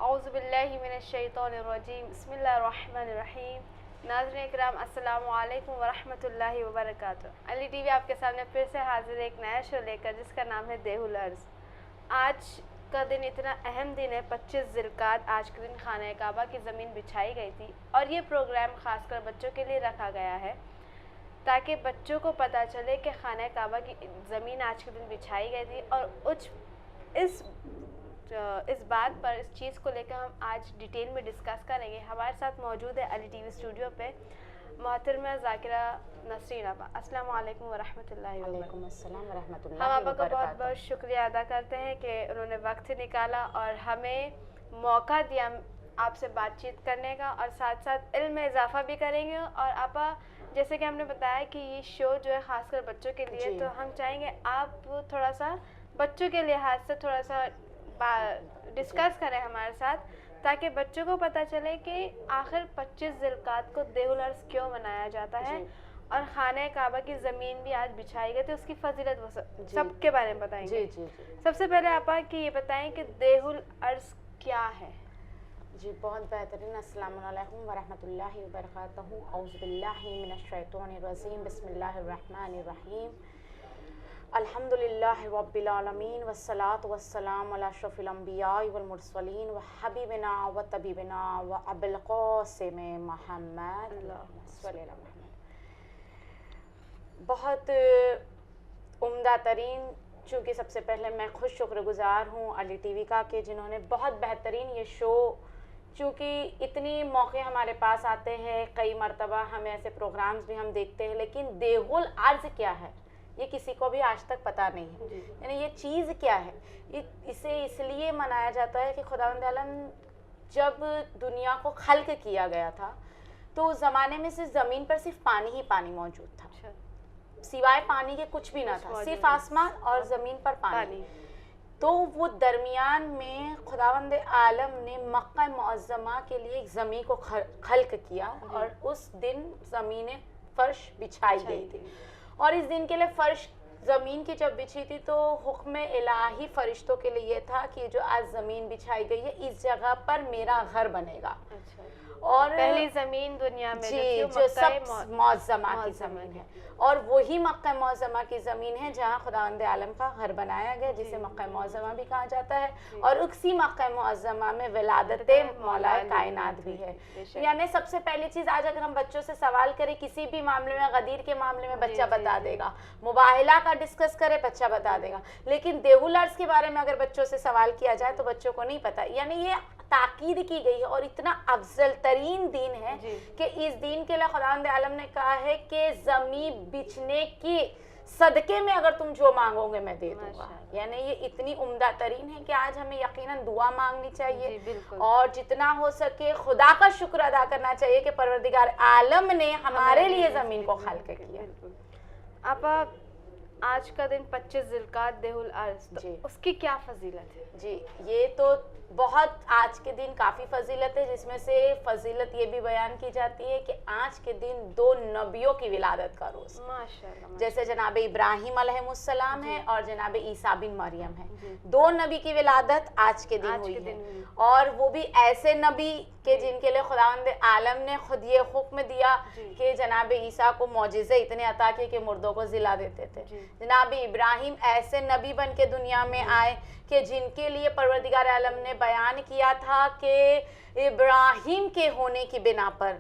اعوذ باللہ من الشیطان الرجیم بسم اللہ الرحمن الرحیم. ناظرین اکرام السلام علیکم ورحمۃ اللہ وبرکاتہ. علی ٹی وی آپ کے سامنے پھر سے حاضر ایک نیا شو لے کر جس کا نام ہے دیہ الارض. آج کا دن اتنا اہم دن ہے 25 ذی القعدہ. آج کے دن خانہ کعبہ کی زمین بچھائی گئی تھی اور یہ پروگرام خاص کر بچوں کے لیے رکھا گیا ہے تاکہ بچوں کو پتہ چلے کہ خانہ کعبہ کی زمین آج کے دن بچھائی گئی تھی. اور اس بات پر اس چیز کو لے کر ہم آج ڈیٹیل میں ڈسکس کریں گے. ہمارے ساتھ موجود ہے علی ٹی وی اسٹوڈیو پہ محترمہ ذاکرہ نسرین آپا. السلام علیکم ورحمۃ اللہ وبرکاتہ. وعلیکم السلام ورحمۃ اللہ ہم آپا وبرکاتہ. کا بہت بہت شکریہ ادا کرتے ہیں کہ انہوں نے وقت نکالا اور ہمیں موقع دیا آپ سے بات چیت کرنے کا, اور ساتھ ساتھ علم میں اضافہ بھی کریں گے. اور آپا جیسے کہ ہم نے بتایا کہ یہ شو جو ہے خاص کر بچوں کے لیے, تو ہم چاہیں گے آپ تھوڑا سا بچوں کے لحاظ سے تھوڑا سا ڈسکس کریں ہمارے ساتھ تاکہ بچوں کو پتہ چلے کہ آخر 25 ذی القعدہ کو دیہ الارض کیوں منایا جاتا ہے اور خانہ کعبہ کی زمین بھی آج بچھائی گئی تھی, اس کی فضیلت وہ سب کے بارے میں بتائیں گے. سب سے پہلے آپا کہ یہ بتائیں کہ دیہ الارض کیا ہے. جی بہت بہترین. السلام علیکم ورحمۃ اللہ وبرکاتہ. اعوذ باللہ من الشیطان الرجیم بسم اللہ الرحمن الرحیم. الحمد للہ رب العالمین والصلاة والسلام علی اشرف الانبیاء والمرسلین وحبیبنا وطبیبنا وابی القاسم محمد صلی اللہ علیہ وسلم. بہت عمدہ ترین, چونکہ سب سے پہلے میں خود شکر گزار ہوں علی ٹی وی کا کہ جنہوں نے بہت بہترین یہ شو, چونکہ اتنی موقع ہمارے پاس آتے ہیں, کئی مرتبہ ہمیں ایسے پروگرامز بھی ہم دیکھتے ہیں, لیکن دیہ الارض کیا ہے یہ کسی کو بھی آج تک پتہ نہیں ہے. یعنی یہ چیز کیا ہے, اسے اس لیے منایا جاتا ہے کہ خداوند عالم جب دنیا کو خلق کیا گیا تھا تو اس زمانے میں صرف زمین پر صرف پانی ہی پانی موجود تھا, سوائے پانی کے کچھ بھی نہ تھا, صرف آسمان اور زمین پر پانی. تو وہ درمیان میں خداوند عالم نے مکہ معظمہ کے لیے ایک زمین کو خلق کیا اور اس دن زمین فرش بچھائی گئی تھی. اور اس دن کے لیے فرش زمین کی جب بچھی تھی تو حکم الہی فرشتوں کے لیے یہ تھا کہ جو آج زمین بچھائی گئی ہے اس جگہ پر میرا گھر بنے گا. اور پہلی زمین دنیا میں جو سب معظمہ کی زمین ہے, اور وہی مکہ معظمہ کی زمین ہے جہاں خداوند عالم کا گھر بنایا گیا, جسے مکہ معظمہ بھی کہا جاتا ہے. اور اسی مکہ معظمہ میں ولادت مولا کائنات بھی ہے. یعنی سب سے پہلی چیز, آج اگر ہم بچوں سے سوال کریں کسی بھی معاملے میں, غدیر کے معاملے میں بچہ بتا دے گا, مباہلہ کا ڈسکس کرے بچہ بتا دے گا, لیکن دیہ الارض کے بارے میں اگر بچوں سے سوال کیا جائے تو بچوں کو نہیں پتا. یعنی یہ تاکید کی گئی ہے اور اتنا افضل ترین دین ہے کہ اس دین کے لیے خداوند عالم نے کہا ہے کہ زمین بچھنے کی صدقے میں اگر تم جو مانگو گے میں دے دوں گا. یعنی یہ اتنی عمدہ ترین ہے کہ آج ہمیں یقیناً دعا مانگنی چاہیے اور جتنا ہو سکے خدا کا شکر ادا کرنا چاہیے کہ پروردگار عالم نے ہمارے لیے زمین کو خلق کیا. آپ آج کا دن 25 ذی القعدہ دیہ الارض, اس کی کیا فضیلت ہے؟ جی یہ تو بہت آج کے دن کافی فضیلت ہے, جس میں سے فضیلت یہ بھی بیان کی جاتی ہے کہ آج کے دن 2 نبیوں کی ولادت کا روز, جیسے جناب ابراہیم علیہ السلام ہے اور جناب عیسیٰ بن مریم ہے. 2 نبی کی ولادت آج کے دن ہوئی ہے, اور وہ بھی ایسے نبی کہ جن کے لیے خداوند عالم نے خود یہ حکم دیا کہ جناب عیسیٰ کو معجزے اتنے عطا کیے کہ مردوں کو زندہ دیتے تھے. جناب ابراہیم ایسے نبی بن کے دنیا میں آئے کہ جن کے لیے پروردگار عالم نے بیان کیا تھا کہ ابراہیم کے ہونے کی بنا پر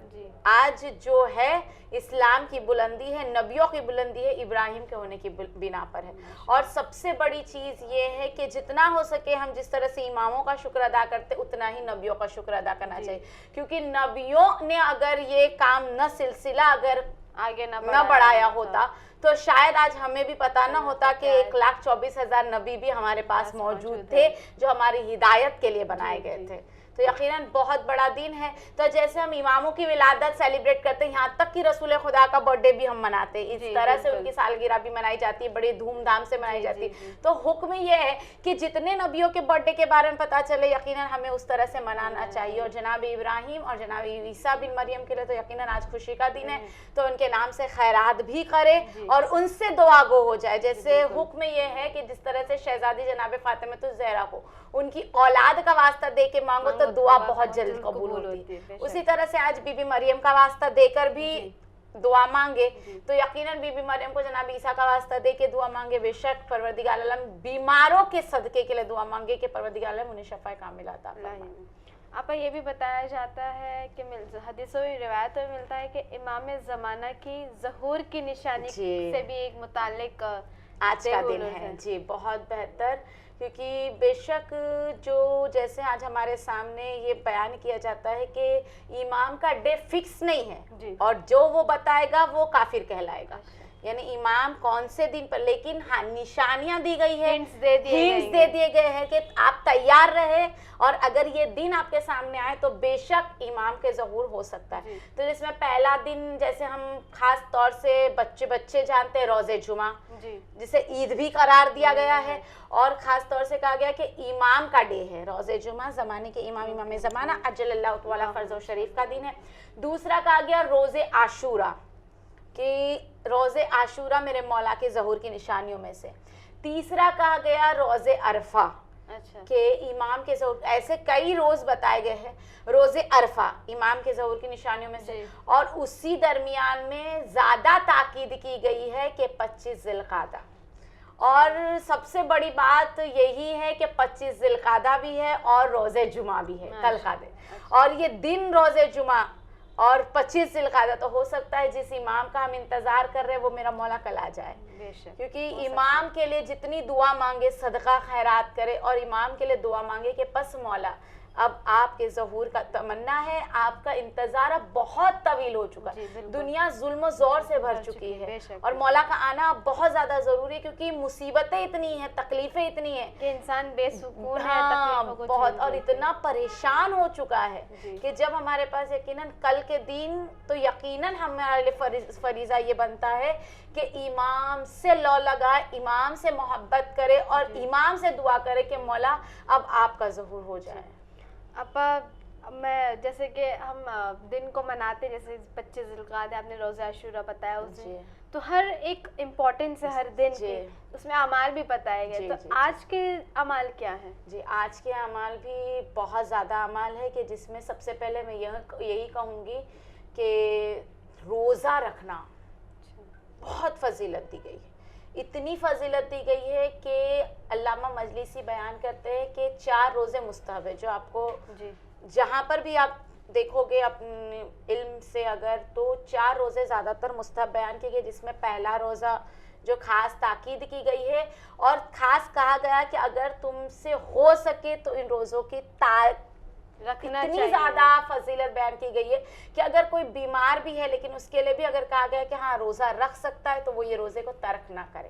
آج جو ہے اسلام کی بلندی ہے, نبیوں کی بلندی ہے, ابراہیم کے ہونے کی بنا پر ہے. اور سب سے بڑی چیز یہ ہے کہ جتنا ہو سکے ہم جس طرح سے اماموں کا شکر ادا کرتے اتنا ہی نبیوں کا شکر ادا کرنا چاہیے, کیونکہ نبیوں نے اگر یہ کام نہ سلسلہ اگر آگے نہ بڑھایا ہوتا تو شاید آج ہمیں بھی پتہ نہ ہوتا کہ 1,24,000 نبی بھی ہمارے پاس موجود تھے جو ہماری ہدایت کے لیے بنائے گئے تھے. تو یقیناً بہت بڑا دن ہے. تو جیسے ہم اماموں کی ولادت سیلیبریٹ کرتے ہیں, یہاں تک کہ رسول خدا کا برتھ ڈے بھی ہم مناتے ہیں, اس طرح سے ان کی سالگرہ بھی منائی جاتی ہے, بڑے دھوم دھام سے منائی جاتی ہے. تو حکم یہ ہے کہ جتنے نبیوں کے برتھ ڈے کے بارے میں پتہ چلے یقیناً ہمیں اس طرح سے منانا چاہیے. اور جناب ابراہیم اور جناب عیسیٰ بن مریم کے لیے تو یقیناً آج خوشی کا دن ہے, تو ان کے نام سے خیرات بھی کرے اور ان سے دعا گو ہو جائے. جیسے حکم یہ ہے کہ جس طرح سے شہزادی جناب فاطمہ الزہرا کو ان کی اولاد کا واسطہ دے کے مانگو تو تو دعا بہت جلد قبول ہوتی ہے. اسی طرح سے آج بی بی مریم کا واسطہ دے کر بھی دعا مانگے تو یقیناً بی بی مریم کو جناب عیسیٰ کا واسطہ دے کے دعا مانگے, بے شک پروردگار عالم بیماروں کے صدقے کے لیے دعا مانگے کہ پروردگار عالم انہیں شفا کاملہ عطا فرمائے. آپ یہ بھی بتایا جاتا ہے کہ حدیثوں میں روایتوں میں ملتا ہے کہ امام زمانہ کی ظہور کی نشانی سے بھی ایک متعلق آج کا دن ہے. جی بہت بہتر, کیونکہ بے شک جو جیسے آج ہمارے سامنے یہ بیان کیا جاتا ہے کہ امام کا ڈے فکس نہیں ہے اور جو وہ بتائے گا وہ کافر کہلائے گا, یعنی امام کون سے دن پر, لیکن ہاں نشانیاں دی گئی ہے, ہنٹس دے دیے گئے ہیں کہ آپ تیار رہے اور اگر یہ دن آپ کے سامنے آئے تو بے شک امام کے ظہور ہو سکتا ہے. تو جس میں پہلا دن جیسے ہم خاص طور سے بچے جانتے ہیں روزے جمعہ, جسے عید بھی قرار دیا گیا ہے اور خاص طور سے کہا گیا کہ امام کا ڈے ہے روزے جمعہ, زمانے کے امام زمانہ عجل اللہ تعالی فرض و شریف کا دن ہے. دوسرا کہا گیا روزے عاشورہ کہ روزے عاشورہ میرے مولا کے ظہور کی نشانیوں میں سے. تیسرا کہا گیا روزے عرفہ کہ امام کے ظہور, ایسے کئی روز بتائے گئے ہیں روزے عرفہ امام کے ظہور کی نشانیوں میں سے. اور اسی درمیان میں زیادہ تاکید کی گئی ہے کہ 25 ذی القعدہ, اور سب سے بڑی بات یہی ہے کہ 25 ذی القعدہ بھی ہے اور روزے جمعہ بھی ہے کل کا دن, اور یہ دن روزے جمعہ اور 25 ذی القعدہ تو ہو سکتا ہے جس امام کا ہم انتظار کر رہے ہیں وہ میرا مولا کل آ جائے, کیونکہ امام کے لیے جتنی دعا مانگے صدقہ خیرات کرے اور امام کے لیے دعا مانگے کہ پس مولا اب آپ کے ظہور کا تمنا ہے, آپ کا انتظار اب بہت طویل ہو چکا ہے, دنیا ظلم و زور سے بھر چکی ہے اور مولا کا آنا اب بہت زیادہ ضروری ہے کیونکہ مصیبتیں اتنی ہیں, تکلیفیں اتنی ہیں کہ انسان بے سکون ہے بہت, اور اتنا پریشان ہو چکا ہے کہ جب ہمارے پاس یقیناً کل کے دن تو یقیناً ہمارے لیے فریضہ یہ بنتا ہے کہ امام سے لو لگائے, امام سے محبت کرے اور امام سے دعا کرے کہ مولا اب آپ کا ظہور ہو جائے. میں جیسے کہ ہم دن کو مناتے جیسے 25 ذی القعدہ آپ نے روزہ عاشورہ بتایا اس دن, تو ہر ایک امپورٹنس ہے ہر دن کے, اس میں اعمال بھی بتائے گئے. تو آج کے اعمال کیا ہیں؟ جی آج کے اعمال بھی بہت زیادہ اعمال ہے کہ جس میں سب سے پہلے میں یہی کہوں گی کہ روزہ رکھنا بہت فضیلت دی گئی ہے. اتنی فضیلت دی گئی ہے کہ علامہ مجلسی بیان کرتے ہیں کہ 4 روزے مستحب ہے, جو آپ کو جہاں پر بھی آپ دیکھو گے اپنے علم سے اگر تو 4 روزے زیادہ تر مستحب بیان کیے گئے, جس میں پہلا روزہ جو خاص تاکید کی گئی ہے اور خاص کہا گیا کہ اگر تم سے ہو سکے تو ان روزوں کی اتنی زیادہ فضیلت بیان کی گئی ہے کہ اگر کوئی بیمار بھی ہے لیکن اس کے لیے بھی اگر کہا گیا کہ ہاں روزہ رکھ سکتا ہے تو وہ یہ روزے کو ترک نہ کرے.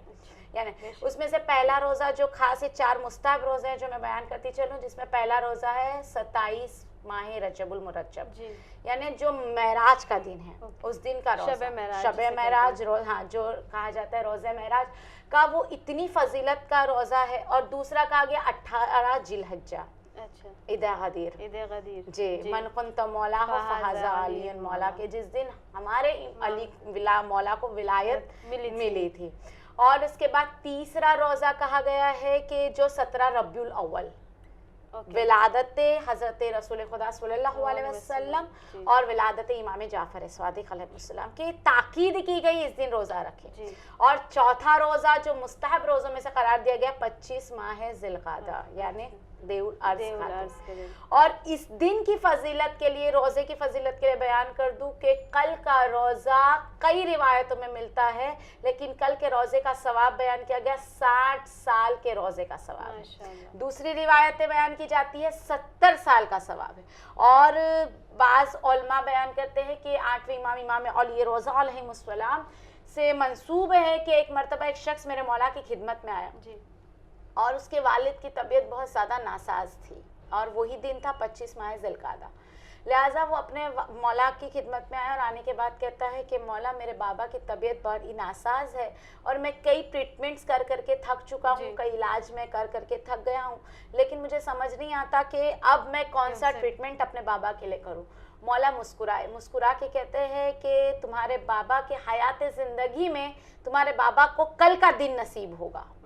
یعنی اس میں سے پہلا روزہ جو خاص 4 مستحب روزے ہیں جو میں بیان کرتی چلوں, جس میں پہلا روزہ ہے 27 ماہ رجب المرجب, یعنی جو معراج کا دن ہے اس دن کا روزہ, شب معراج, ہاں جو کہا جاتا ہے روزہ معراج کا, وہ اتنی فضیلت کا روزہ ہے. اور دوسرا کہا گیا 18 ذی الحجہ عید غدیر, جی من کنت مولا فہذا علی مولا, کے جس دن ہمارے علی مولا کو ولایت ملی تھی. اور اس کے بعد تیسرا روزہ کہا گیا ہے کہ جو 17 ربیع الاول ولادت حضرت رسول خدا صلی اللہ علیہ وسلم اور ولادت امام جعفر صادق علیہ السلام کی تاکید کی گئی اس دن روزہ رکھیں. اور چوتھا روزہ جو مستحب روزوں میں سے قرار دیا گیا 25 ماہ ذی القعدہ یعنی دیو الارض. اور اس دن کی فضیلت کے لیے, روزے کی فضیلت کے لیے بیان کر دوں کہ کل کا روزہ کئی روایتوں میں ملتا ہے لیکن کل کے روزے کا ثواب بیان کیا گیا 60 سال کے روزے کا ثواب. دوسری روایتیں بیان کی جاتی ہے 70 سال کا ثواب ہے. اور بعض علماء بیان کرتے ہیں کہ 8ویں امام علی روضہ علیہ السلام سے منسوب ہے کہ ایک مرتبہ ایک شخص میرے مولا کی خدمت میں آیا اور اس کے والد کی طبیعت بہت زیادہ ناساز تھی اور وہی دن تھا 25 ماہ ذی القعدہ. لہٰذا وہ اپنے مولا کی خدمت میں آیا اور آنے کے بعد کہتا ہے کہ مولا میرے بابا کی طبیعت بہت ہی ناساز ہے اور میں کئی ٹریٹمنٹس کر کر کے تھک چکا ہوں, کئی علاج میں کر کر کے تھک گیا ہوں, لیکن مجھے سمجھ نہیں آتا کہ اب میں کون سا ٹریٹمنٹ اپنے بابا کے لیے کروں. مولا مسکرا کے کہتے ہیں کہ تمہارے بابا کے حیات زندگی میں تمہارے بابا کو کل کا دن نصیب ہوگا,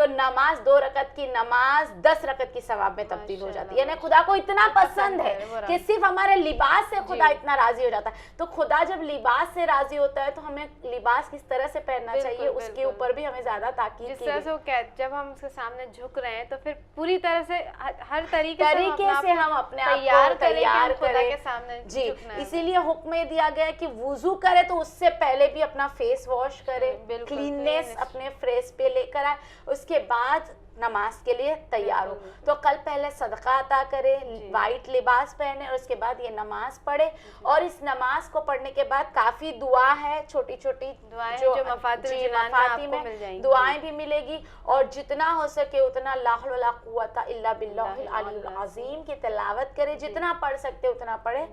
تو نماز 2 رکعت کی نماز 10 رکعت کی ثواب میں تبدیل ہو جاتی ہے. یعنی خدا کو اتنا پسند ہے کہ صرف ہمارے لباس سے خدا اتنا راضی ہو جاتا ہے. تو خدا جب لباس سے راضی ہوتا ہے تو ہمیں لباس کس طرح سے پہننا چاہیے اس کے اوپر بھی ہمیں زیادہ تاکید کی. جس طرح سے جب ہم اس کے سامنے جھک رہے ہیں تو پھر پوری طرح سے ہر طریقے سے ہم اپنے آپ کو تیار کریں. جی اسی لیے حکم دیا گیا کہ وضو کرے تو اس سے پہلے بھی اپنا فیس واش کرے, کلیننس اپنے فیس پہ لے کر آئے, اس کے بعد نماز کے لیے تیار ہو. تو کل پہلے صدقہ عطا کرے, وائٹ لباس پہنے, اور اس کے بعد یہ نماز پڑھے. اور اس نماز کو پڑھنے کے بعد کافی دعا ہے, چھوٹی چھوٹی جو مفاتی میں دعائیں بھی ملے گی. اور جتنا ہو سکے اتنا لا حول ولا قوت الا باللہ العلی العظیم کی تلاوت کرے, جتنا پڑھ سکتے اتنا پڑھے.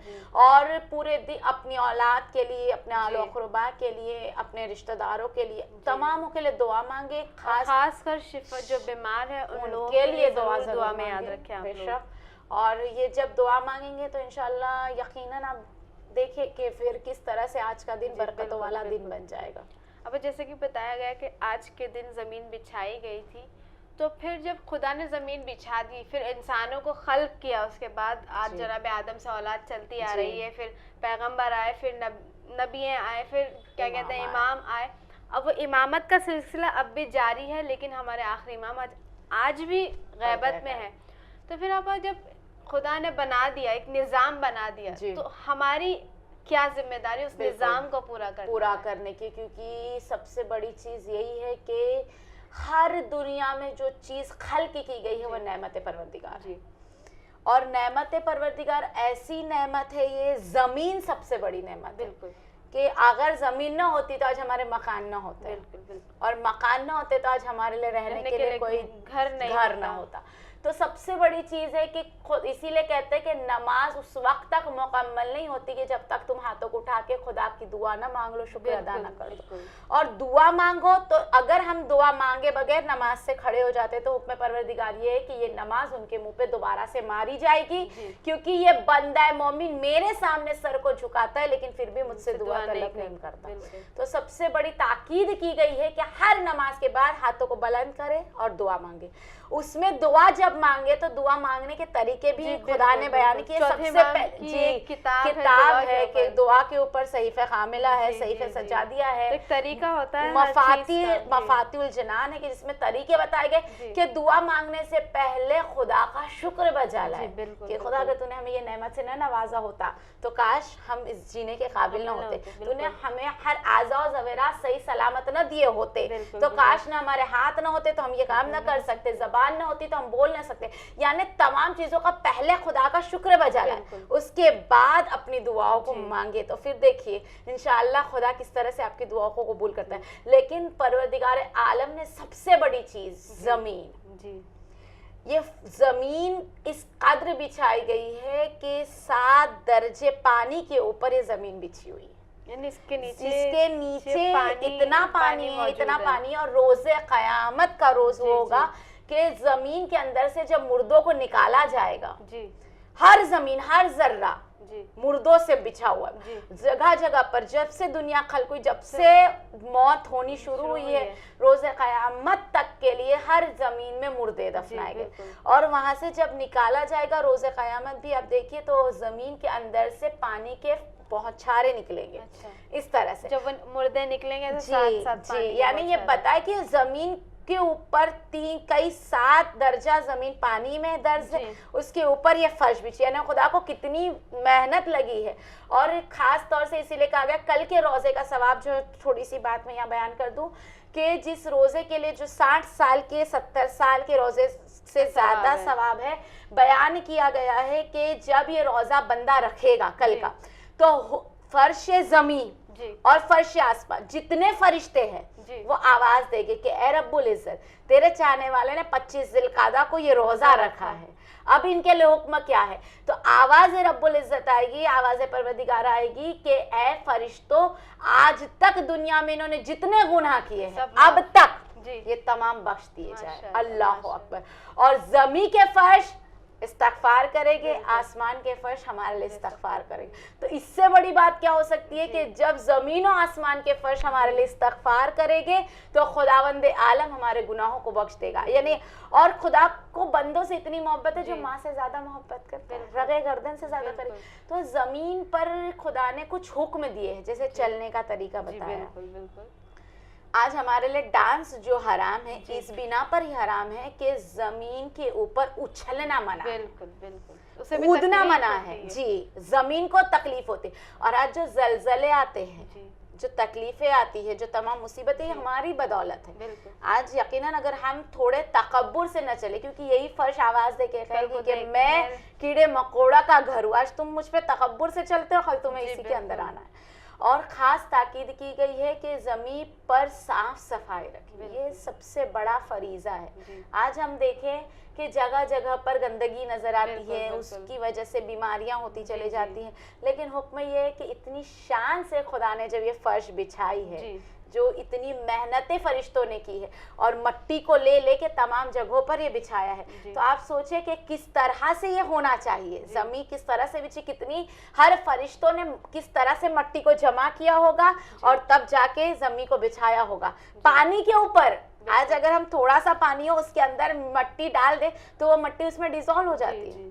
اور پورے دن اپنی اولاد کے لیے, اپنے آل و اقربا کے لیے, اپنے رشتہ داروں کے لیے, تماموں کے لیے دعا مانگے. خاص کر شفا جو بیمار ہے ان لوگوں کے لیے دعا میں یاد رکھیں آپ لوگ. اور یہ جب دعا مانگیں گے تو انشاءاللہ یقیناً آپ دیکھیں کہ پھر کس طرح سے آج کا دن برکتوں والا دن بن جائے گا. اب جیسے کہ بتایا گیا کہ آج کے دن زمین بچھائی گئی تھی, تو پھر جب خدا نے زمین بچھا دی, پھر انسانوں کو خلق کیا, اس کے بعد آج جناب آدم سے اولاد چلتی آ رہی ہے, پھر پیغمبر آئے, پھر نبی آئے, پھر کیا کہتے ہیں امام آئے. اب وہ امامت کا سلسلہ اب بھی جاری ہے, لیکن ہمارے آخری امام آج بھی غیبت میں ہے. تو پھر اب جب خدا نے بنا دیا, ایک نظام بنا دیا, تو ہماری کیا ذمہ داری اس نظام کو پورا کرنے کی. کیونکہ سب سے بڑی چیز یہی ہے کہ ہر دنیا میں جو چیز خلق کی گئی ہے وہ نعمت پروردگار ہے. اور نعمت پروردگار ایسی نعمت ہے, یہ زمین سب سے بڑی نعمت ہے. بالکل, کہ اگر زمین نہ ہوتی تو آج ہمارے مکان نہ ہوتے, اور مکان نہ ہوتے تو آج ہمارے لیے رہنے کے لیے کوئی گھر نہ ہوتا. تو سب سے بڑی چیز ہے کہ اسی لیے کہتے ہیں کہ نماز اس وقت تک مکمل نہیں ہوتی کہ جب تک تم ہاتھوں کو اٹھا کے خدا کی دعا نہ مانگ لو, شکر ادا نہ کر دو. اور دعا مانگو تو اگر ہم دعا مانگے بغیر نماز سے کھڑے ہو جاتے تو حکم پروردگار یہ ہے کہ یہ نماز ان کے منہ پہ دوبارہ سے ماری جائے گی, کیونکہ یہ بندہ مومن میرے سامنے سر کو جھکاتا ہے لیکن پھر بھی مجھ سے دعا طلب نہیں کرتا. تو سب سے بڑی تاکید کی گئی ہے کہ ہر نماز کے بعد ہاتھوں کو بلند کرے اور دعا مانگے. اس میں دعا جب مانگے تو دعا مانگنے کے طریقے بھی خدا نے بیان کیے. سب سے پہلے کتاب ہے کہ دعا کے اوپر صحیفہ کاملہ ہے, صحیفہ سجادیہ ہے, ایک طریقہ ہوتا ہے, مفاتیح الجنان ہے کہ جس میں طریقے بتائے گئے کہ دعا مانگنے سے پہلے خدا کا شکر بجا لائے کہ خدا اگر تو نے ہمیں یہ نعمت سے نہ نوازا ہوتا تو کاش ہم اس جینے کے قابل نہ ہوتے, تو نے ہمیں ہر اعضاء و زیورات صحیح سلامت نہ دیے ہوتے, تو کاش نہ ہمارے ہاتھ نہ ہوتے تو ہم یہ کام نہ کر سکتے, زبان نہ ہوتی تو ہم بول نہ سکتے. یعنی تمام چیزوں کا پہلے خدا کا شکر بجا لائے, اس کے بعد اپنی دعاؤں کو مانگے. تو پھر دیکھیے انشاءاللہ خدا کس طرح سے آپ کی دعاؤں کو قبول کرتا ہے. لیکن پروردگار عالم نے سب سے بڑی چیز زمین, یہ زمین اس قدر بچھائی گئی ہے کہ 7 درجے پانی کے اوپر یہ زمین بچھی ہوئی ہے. یعنی اس کے نیچے اتنا پانی ہے, اتنا پانی. اور روز قیامت کا روز ہوگا کہ زمین کے اندر سے جب مردوں کو نکالا جائے گا, ہر زمین ہر ذرہ مردوں سے بچھا ہوا, جگہ جگہ پر جب سے دنیا خلق ہوئی, جب سے موت ہونی شروع ہوئی ہے, روز قیامت تک کے لیے ہر زمین میں مردے دفنائے گئے. اور وہاں سے جب نکالا جائے گا روز قیامت بھی آپ دیکھیے تو زمین کے اندر سے پانی کے بہت چھارے نکلیں گے. اس طرح سے جب مردے نکلیں گے تو یعنی یہ بتائے کہ زمین کے اوپر کئی 7 درجہ زمین پانی میں درج ہے, اس کے اوپر یہ فرش بچھی. یعنی خدا کو کتنی محنت لگی ہے. اور خاص طور سے اسی لیے کہا گیا کل کے روزے کا ثواب, جو تھوڑی سی بات میں یہاں بیان کر دوں کہ جس روزے کے لیے جو 60 سال کے 70 سال کے روزے سے زیادہ ثواب ہے, بیان کیا گیا ہے کہ جب یہ روزہ بندہ رکھے گا کل کا تو فرش زمین اور فرش آسمان جتنے فرشتے ہیں وہ آواز دے گے کہ اے رب العزت, تیرے چاہنے والے نے 25 ذی القعدہ کو یہ روزہ رکھا ہے, اب ان کے لیے حکم کیا ہے. تو آواز رب العزت آئے گی, آواز پروردگار آئے گی کہ اے فرشتوں, آج تک دنیا میں انہوں نے جتنے گناہ کیے ہیں اب تک یہ تمام بخش دیے جائے. اللہ اکبر. اور زمین کے فرش استغفار کریں گے, آسمان کے فرش ہمارے لیے استغفار کریں گے. تو اس سے بڑی بات کیا ہو سکتی ہے کہ جب زمین و آسمان کے فرش ہمارے لیے استغفار کریں گے تو خداوند عالم ہمارے گناہوں کو بخش دے گا. یعنی اور خدا کو بندوں سے اتنی محبت ہے جو ماں سے زیادہ محبت کرتے ہیں, رگے گردن سے زیادہ کرے. تو زمین پر خدا نے کچھ حکم دیے ہیں, جیسے چلنے کا طریقہ بتایا. آج ہمارے لیے ڈانس جو حرام ہے اس بنا پر ہی حرام ہے کہ زمین کے اوپر اچھلنا منع ہے, کودنا منع ہے. جی, زمین کو تکلیف ہوتی. اور آج جو زلزلے آتے ہیں, جو تکلیفیں آتی ہے, جو تمام مصیبتیں ہماری بدولت ہے. آج یقیناً اگر ہم تھوڑے تکبر سے نہ چلے, کیونکہ یہی فرش آواز دے کے کہے گی کہ میں کیڑے مکوڑا کا گھر ہوں, آج تم مجھ پہ تکبر سے چلتے ہو, کل تمہیں اسی کے اندر آنا ہے. اور خاص تاکید کی گئی ہے کہ زمین پر صاف صفائی رکھیں, یہ سب سے بڑا فریضہ ہے. آج ہم دیکھیں کہ جگہ جگہ پر گندگی نظر آتی ہے, اس کی وجہ سے بیماریاں ہوتی چلی جاتی ہیں. لیکن حکم یہ ہے کہ اتنی شان سے خدا نے جب یہ فرش بچھائی ہے, جو اتنی محنتیں فرشتوں نے کی ہے, اور مٹی کو لے لے کے تمام جگہوں پر یہ بچھایا ہے, تو آپ سوچیں کہ کس طرح سے یہ ہونا چاہیے. زمین کس طرح سے بچھی, کتنی ہر فرشتوں نے کس طرح سے مٹی کو جمع کیا ہوگا اور تب جا کے زمین کو بچھایا ہوگا. پانی کے اوپر آج اگر ہم تھوڑا سا پانی ہو اس کے اندر مٹی ڈال دیں تو وہ مٹی اس میں ڈیزالو ہو جاتی ہے.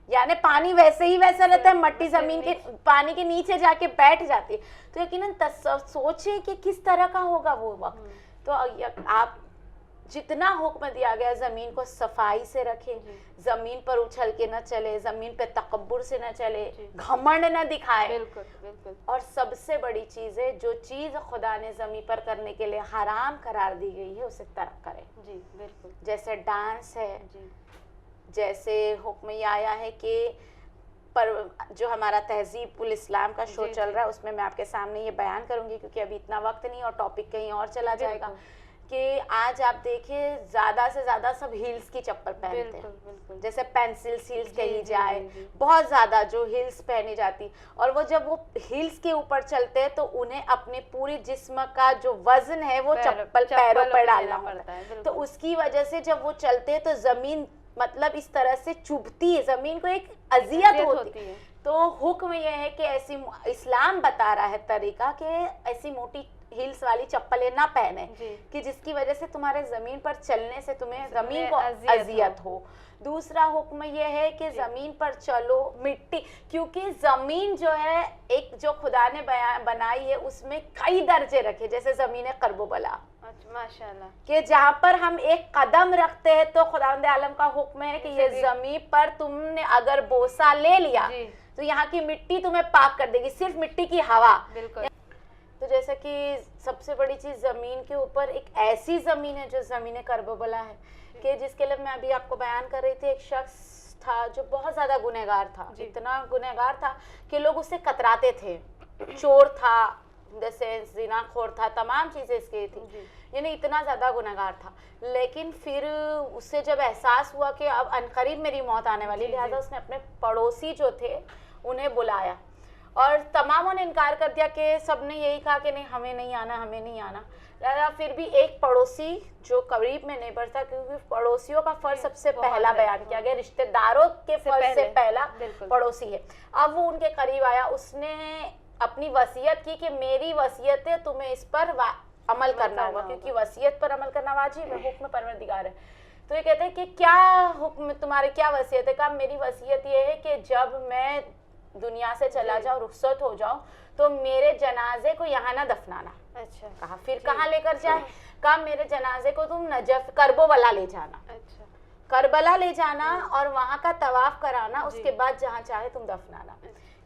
یعنی پانی ویسے ہی ویسا رہتا ہے, مٹی زمین کے پانی کے نیچے جا کے بیٹھ جاتی ہے. تو یقیناً سوچیں کہ کس طرح کا ہوگا وہ وقت. تو آپ جتنا حکم دیا گیا زمین کو صفائی سے رکھیں, زمین پر اچھل کے نہ چلے, زمین پہ تکبر سے نہ چلے, گھمنڈ نہ دکھائے. اور سب سے بڑی چیز ہے, جو چیز خدا نے زمین پر کرنے کے لیے حرام قرار دی گئی ہے اسے ترک کریں. جیسے ڈانس ہے, جیسے حکم یہ آیا ہے کہ جو ہمارا تہذیب الاسلام کا شو چل رہا ہے اس میں میں آپ کے سامنے یہ بیان کروں گی, کیونکہ ابھی اتنا وقت نہیں اور ٹاپک کہیں اور چلا جائے گا, کہ آج آپ دیکھیں زیادہ سے زیادہ سب ہیلز کی چپل پہنتے ہیں, جیسے پینسل ہیلز کہی جائے, بہت زیادہ جو ہیلز پہنی جاتی. اور وہ جب وہ ہیلز کے اوپر چلتے ہیں تو انہیں اپنے پوری جسم کا جو وزن ہے وہ چپل پیروں پر ڈالنا ہوتا ہے. تو اس کی وجہ سے جب وہ چلتے ہیں تو زمین مطلب اس طرح سے چبھتی ہے, زمین کو ایک اذیت ہوتی ہے. تو حکم یہ ہے کہ ایسی اسلام بتا رہا ہے طریقہ کہ ایسی موٹی ہیلز والی چپلیں نہ پہنے کہ جس کی وجہ سے تمہارے زمین پر چلنے سے تمہیں زمین کو اذیت ہو. دوسرا حکم یہ ہے کہ زمین پر چلو مٹی, کیونکہ زمین جو ہے ایک جو خدا نے بنائی ہے اس میں کئی درجے رکھے, جیسے زمین قرب و بلا, ماشاءاللہ, کہ جہاں پر ہم ایک قدم رکھتے ہیں تو خداوند عالم کا حکم ہے کہ یہ زمین پر تم نے اگر بوسہ لے لیا تو یہاں کی مٹی تمہیں پاک کر دے گی, صرف مٹی کی ہوا. تو جیسا کہ سب سے بڑی چیز زمین کے اوپر ایک ایسی زمین ہے جو زمین کرب و بلا ہے, کہ جس کے لیے میں ابھی آپ کو بیان کر رہی تھی, ایک شخص تھا جو بہت زیادہ گنہگار تھا, اتنا گنہگار تھا کہ لوگ اس سے کتراتے تھے. چور تھا, جیسے زنا خور تھا, تمام چیزیں اس کی تھی, یعنی اتنا زیادہ گنہگار تھا. لیکن پھر اس سے جب احساس ہوا کہ اب عنقریب میری موت آنے والی, لہٰذا اس نے اپنے پڑوسی جو تھے انہیں بلایا, اور تماموں نے انکار کر دیا کہ سب نے یہی کہا کہ نہیں ہمیں نہیں آنا, ہمیں نہیں آنا. لہٰذا پھر بھی ایک پڑوسی جو قریب میں نیبر تھا, کیونکہ پڑوسیوں کا فرض سب سے پہلا بیان کیا گیا, رشتہ داروں کے فرض سے پہلا پڑوسی ہے. اب وہ ان کے قریب آیا, اس نے اپنی وصیت کی کہ میری وصیت ہے, تمہیں اس پر عمل کرنا ہوگا, کیونکہ وصیت پر عمل کرنا واجب ہے, حکم پروردگار ہے. تو یہ کہتے ہیں کہ کیا حکم تمہارے, کیا وصیت ہے؟ کہا میری وصیت یہ ہے کہ جب میں دنیا سے چلا جاؤں, رخصت ہو جاؤں, تو میرے جنازے کو یہاں نہ دفنانا. اچھا. کہا پھر کہاں لے کر جائے؟ کہا میرے جنازے کو تم نجف کرب و بلا لے جانا. اچھا. کربلا لے جانا اور وہاں کا طواف کرانا, اس کے بعد جہاں چاہے تم دفنانا.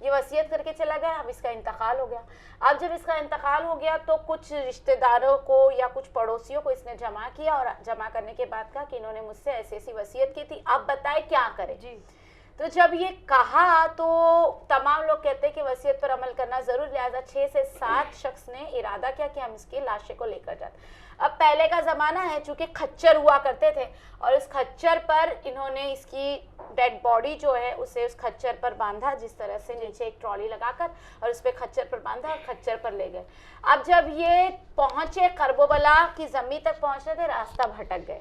یہ وصیت کر کے چلا گیا. اب اس کا انتقال ہو گیا. اب جب اس کا انتقال ہو گیا تو کچھ رشتہ داروں کو یا کچھ پڑوسیوں کو اس نے جمع کیا, اور جمع کرنے کے بعد کہا کہ انہوں نے مجھ سے ایسی ایسی وصیت کی تھی, اب بتائے کیا کرے. تو جب یہ کہا تو تمام لوگ کہتے ہیں کہ وصیت پر عمل کرنا ضرور, لہٰذا 6 سے 7 شخص نے ارادہ کیا کہ ہم اس کی لاشیں کو لے کر جاتے. اب پہلے کا زمانہ ہے, چونکہ کھچر ہوا کرتے تھے, اور اس کھچر پر انہوں نے اس کی ڈیڈ باڈی جو ہے اسے اس کھچر پر باندھا, جس طرح سے نیچے ایک ٹرالی لگا کر, اور اس پہ کھچر پر باندھا اور کھچر پر لے گئے. اب جب یہ پہنچے کرب و بلا کی زمین تک پہنچے تھے, راستہ بھٹک گئے.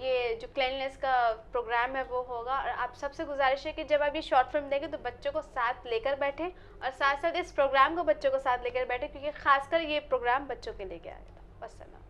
یہ جو کلینلیس کا پروگرام ہے وہ ہوگا. اور آپ سب سے گزارش ہے کہ جب آپ یہ شارٹ فلم دیکھیں تو بچوں کو ساتھ لے کر بیٹھیں, اور ساتھ ساتھ اس پروگرام کو بچوں کو ساتھ لے کر بیٹھیں, کیونکہ خاص کر یہ پروگرام بچوں کے لیے آئے گا. والسلام.